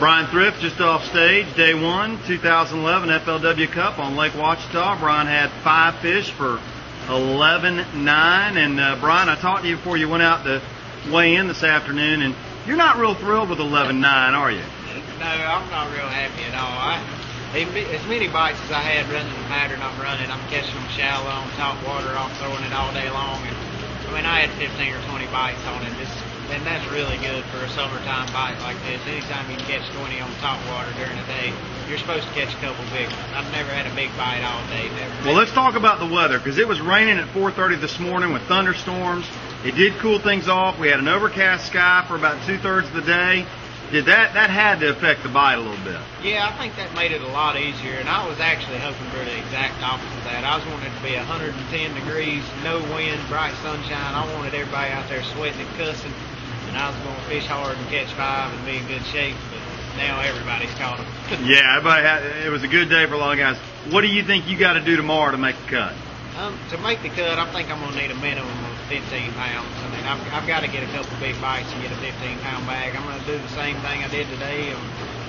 Bryan Thrift just off stage, day one, 2011 FLW Cup on Lake Ouachita. Bryan had 5 fish for 11.9. And Bryan, I talked to you before you went out to weigh in this afternoon, and you're not real thrilled with 11.9, are you? No, I'm not real happy at all. As many bites as I had running the pattern I'm running, I'm catching them shallow on top water. I'm throwing it all day long. And I mean, I had 15 or 20 bites on it. And that's really good for a summertime bite like this. Anytime you can catch 20 on top water during the day, you're supposed to catch a couple big ones. I've never had a big bite all day. Never. Well, let's talk about the weather, because it was raining at 4:30 this morning with thunderstorms. It did cool things off. We had an overcast sky for about 2/3 of the day. That had to affect the bite a little bit? Yeah, I think that made it a lot easier, and I was actually hoping for the exact opposite of that. I was wanting it to be 110 degrees, no wind, bright sunshine. I wanted everybody out there sweating and cussing, and I was going to fish hard and catch 5 and be in good shape, but now everybody's caught them. Yeah, it was a good day for a lot of guys. What do you think you got to do tomorrow to make the cut? To make the cut, I think I'm going to need a minimum of 15 pounds. I mean, I've got to get a couple big bites and get a 15-pound bag. I'm going to do the same thing I did today and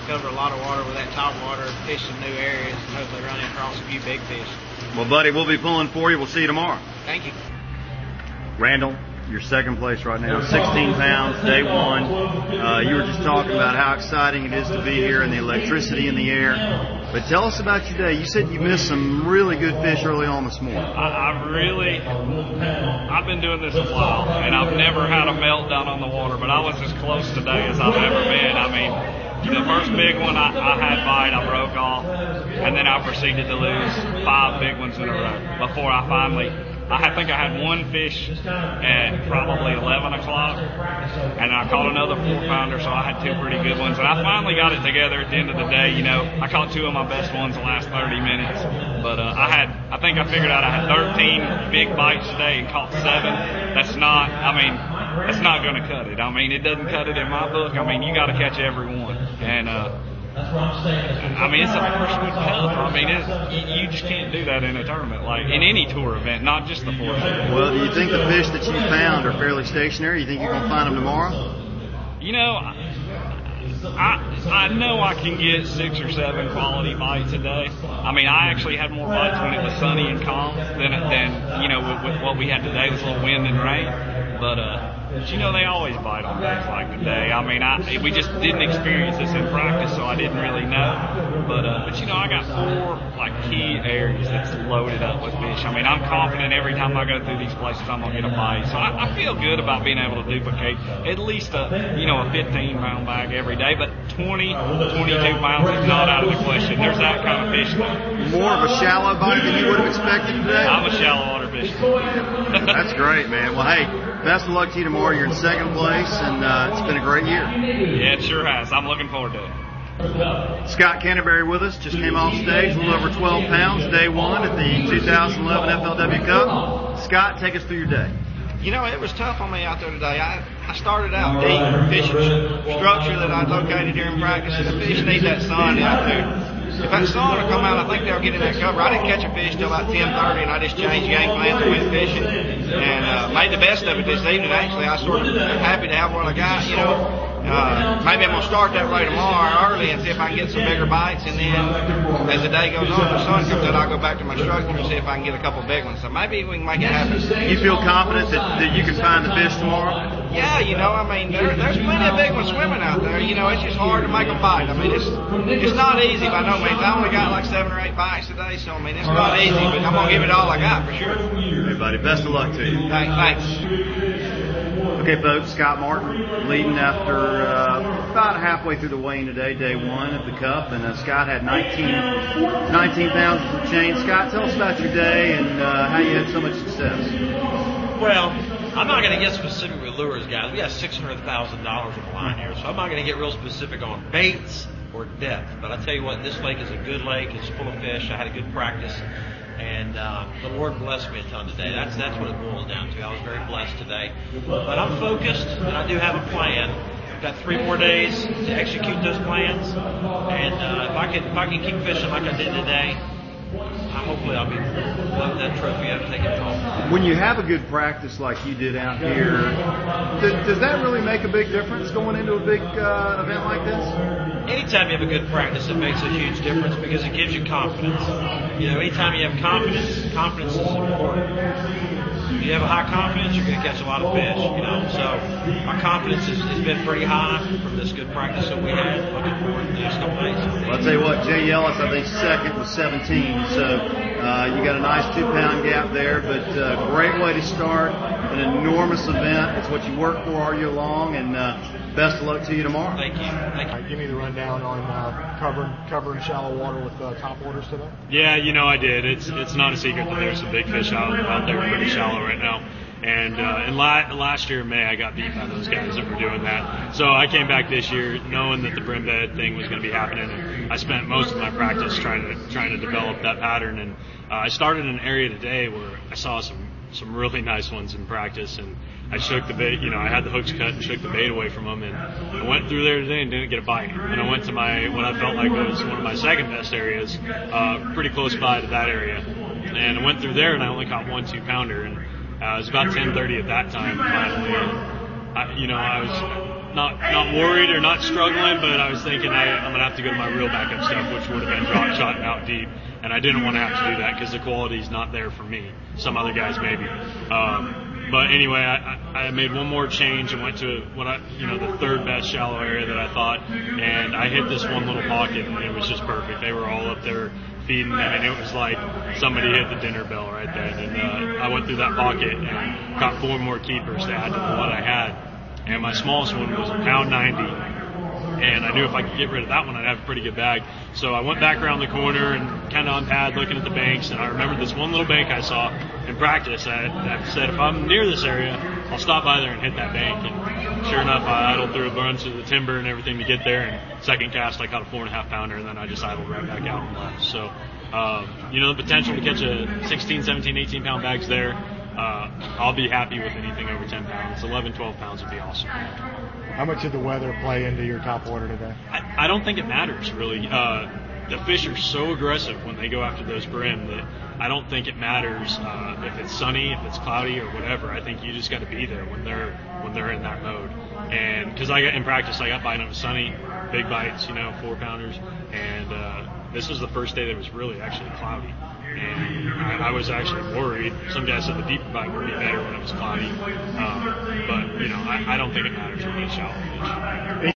cover a lot of water with that top water, fish some new areas, and hopefully run across a few big fish. Well, buddy, we'll be pulling for you. We'll see you tomorrow. Thank you. Randall, you're second place right now, 16 pounds, day one. You were just talking about how exciting it is to be here and the electricity in the air. But tell us about your day. You said you missed some really good fish early on this morning. I've been doing this a while, and I've never had a meltdown on the water, but I was as close today as I've ever been. I mean, the first big one I had bite, I broke off, and then I proceeded to lose 5 big ones in a row before I think I had one fish at probably 11 o'clock, and I caught another 4-pounder, so I had 2 pretty good ones. And I finally got it together at the end of the day. You know, I caught 2 of my best ones the last 30 minutes. But I think I figured out I had 13 big bites today and caught 7. That's not going to cut it. I mean, it doesn't cut it in my book. I mean, you got to catch every one. And that's what I'm saying. I mean, it's a freshman cup. I mean, you just can't do that in a tournament, like in any tour event, not just the 4th. Well, do you think the fish that you found are fairly stationary? You think you're going to find them tomorrow? You know, I know I can get 6 or 7 quality bites a day. I mean, I actually had more bites when it was sunny and calm than you know, with what we had today with a little wind and rain. But you know, they always bite on days like today. I mean, we just didn't experience this in practice, so I didn't really know. But you know, I got 4 like key areas that's loaded up with fish. I mean, I'm confident every time I go through these places I'm gonna get a bite. So I feel good about being able to duplicate at least a 15-pound bag every day. But 22 pounds is not out of the question. There's that kind of fish there. More of a shallow bite than you would have expected today? I'm a shallow water fisherman. That's great, man. Well, hey, best of luck to you tomorrow. You're in second place, and it's been a great year. Yeah, it sure has. I'm looking forward to it. Scott Canterbury with us, just came off stage, a little over 12 pounds, day one at the 2011 FLW Cup. Scott, take us through your day. You know, it was tough on me out there today. I started out deep, fishing structure that I located during practice, and the fish need that sun out there. If that sun would come out, I think they'll get in that cover. I didn't catch a fish till about 10:30, and I just changed game plans and went fishing, and made the best of it this evening. Actually, I was sort of happy to have what I got, you know. Maybe I'm going to start that way tomorrow early and see if I can get some bigger bites, and then as the day goes on, the sun comes out, I'll go back to my structure and see if I can get a couple big ones. So maybe we can make it happen. You feel confident that you can find the fish tomorrow? Yeah, you know, I mean, there's plenty of big ones swimming out there. You know, it's just hard to make them bite. I mean, it's not easy by no means. I only got like 7 or 8 bites today, so I mean, it's not easy, but I'm going to give it all I got for sure. Hey, buddy, best of luck to you. Thanks. Okay, folks, Scott Martin leading after about halfway through the weigh-in today, day one of the Cup, and Scott had 19 pounds of chain. Scott, tell us about your day and how you had so much success. Well, I'm not going to get specific with lures, guys. We got $600,000 on the line here, so I'm not going to get real specific on baits or depth. But I tell you what, this lake is a good lake. It's full of fish. I had a good practice. And the Lord blessed me a ton today. That's what it boils down to. I was very blessed today. But I'm focused, and I do have a plan. I've got 3 more days to execute those plans. And if I can keep fishing like I did today, hopefully I'll be loading that trophy up and take it home. When you have a good practice like you did out here, does that really make a big difference going into a big event like this? anytime you have a good practice, it makes a huge difference because it gives you confidence. Anytime you have confidence, confidence is important. If you have a high confidence, you're going to catch a lot of fish, So our confidence has been pretty high from this good practice that we had. Looking forward to the next couple days. Well, I'll tell you what, Jay Ellis, I think second with 17. So you got a nice 2-pound gap there, but great way to start an enormous event. It's what you work for all year long, and best of luck to you tomorrow. Thank you. All right, give me the rundown on covering shallow water with top waters today. Yeah, I did. It's not a secret that there's some big fish out there pretty shallow right now. And last year in May, I got beat by those guys that were doing that. So I came back this year knowing that the brim bed thing was going to be happening. And I spent most of my practice trying to develop that pattern. And I started in an area today where I saw some really nice ones in practice, and I shook the bait. I had the hooks cut and shook the bait away from them, and I went through there today and didn't get a bite. And I went to what I felt like was one of my second best areas, pretty close by to that area, and I went through there and I only caught 1 2-pounder, and it was about 10:30 at that time finally. And I was not worried or not struggling, but I was thinking I'm gonna have to go to my real backup stuff, which would have been drop shot and out deep. And I didn't want to have to do that because the quality's not there for me. Some other guys maybe. But anyway, I made one more change and went to the third best shallow area that I thought, and I hit this one little pocket, and it was just perfect. They were all up there feeding, and it was like somebody hit the dinner bell right then. And I went through that pocket and caught 4 more keepers to add to the one I had. And my smallest one was £1.90. And I knew if I could get rid of that one, I'd have a pretty good bag. So I went back around the corner and kind of on pad looking at the banks. And I remembered this one little bank I saw in practice. I said, if I'm near this area, I'll stop by there and hit that bank. And sure enough, I idled through a bunch of the timber and everything to get there. And second cast, I caught a 4.5-pounder, and then I just idled right back out and left. So, the potential to catch a 16, 17, 18-pound bag's there. I'll be happy with anything over 10 pounds. 11, 12 pounds would be awesome. How much did the weather play into your top order today? I don't think it matters, really. The fish are so aggressive when they go after those brim that I don't think it matters if it's sunny, if it's cloudy, or whatever. I think you just got to be there when they're in that mode. And because in practice, I got biting up sunny, big bites, 4-pounders, and this was the first day that was really actually cloudy. And I was actually worried. Some guys said the deeper bite would be better when it was cloudy. But I don't think it matters when it's shallow fish.